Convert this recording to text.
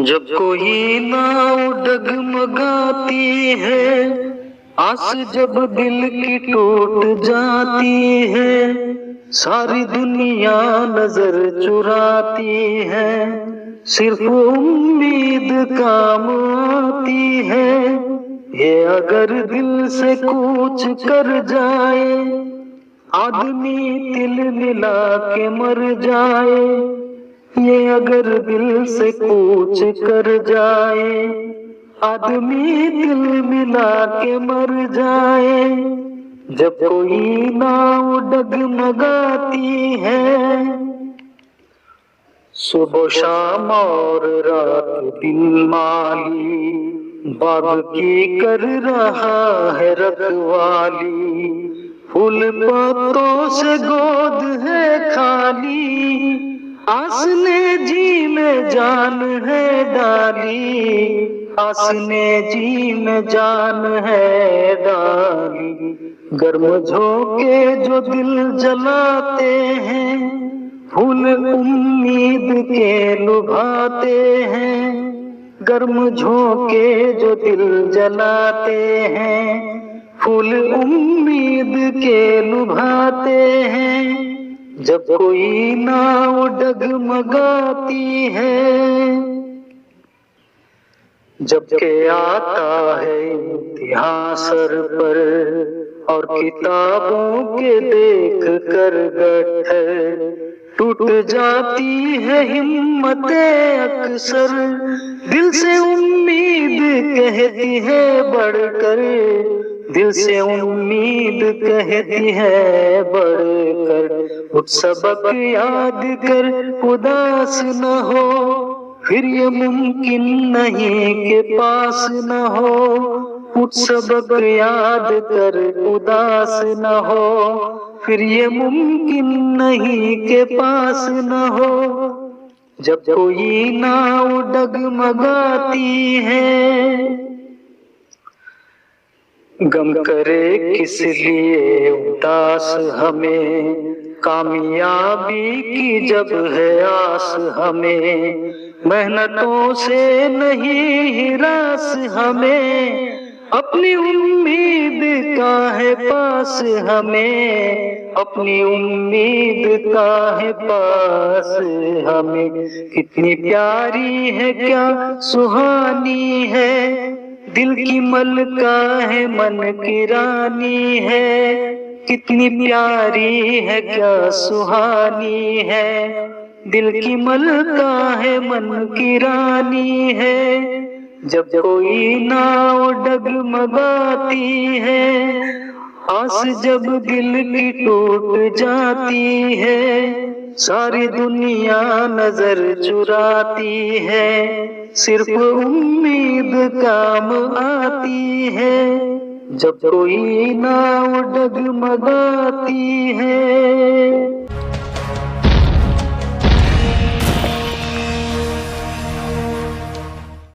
जब कोई नाव डगमगाती है, आस जब दिल की टूट जाती है, सारी दुनिया नजर चुराती है, सिर्फ उम्मीद काम आती है। ये अगर दिल से कूच कर जाए, आदमी तिल मिला के मर जाए। ये अगर दिल से कूच कर जाए, आदमी दिल मिला के मर जाए। जब कोई नाव डगमगाती है, सुबह शाम और रात दिन माली बाग की कर रहा है रखवाली। फूल पत्तों से गोद है खाली, आस ने जी में जान है डाली, आस ने जी में जान है डाली। गर्म झोंके जो दिल जलाते हैं, फूल उम्मीद के लुभाते हैं। गर्म झोंके जो दिल जलाते हैं, फूल उम्मीद के लुभाते हैं। जब कोई नाव डगमगाती है, जब के आता है इतिहास सर पर और किताबों के देख कर गट्ठर, टूट जाती है हिम्मतें अक्सर। दिल से उम्मीद कहती है बढ़कर, दिल से उम्मीद कहती है बढ़कर। उठ सबक याद कर उदास न हो, फिर ये मुमकिन नहीं के पास न हो। उठ सबक याद कर उदास न हो, फिर ये मुमकिन नहीं के पास न हो। जब कोई नाव डगमगाती है, गम करे किस लिए उदास हमें, कामयाबी की जब है आस हमें। मेहनतों से नहीं हिरास हमें, अपनी उम्मीद का है पास हमें, अपनी उम्मीद का है पास हमें। कितनी प्यारी है क्या सुहानी है, दिल की मलका है मन की रानी है। कितनी प्यारी है क्या सुहानी है, दिल की मलका है मन की रानी है। जब कोई नाव डगमगाती है, आस जब दिल की टूट जाती है, सारी दुनिया नजर चुराती है, सिर्फ उम्मीद काम आती है। जब कोई नाव डगमगाती है।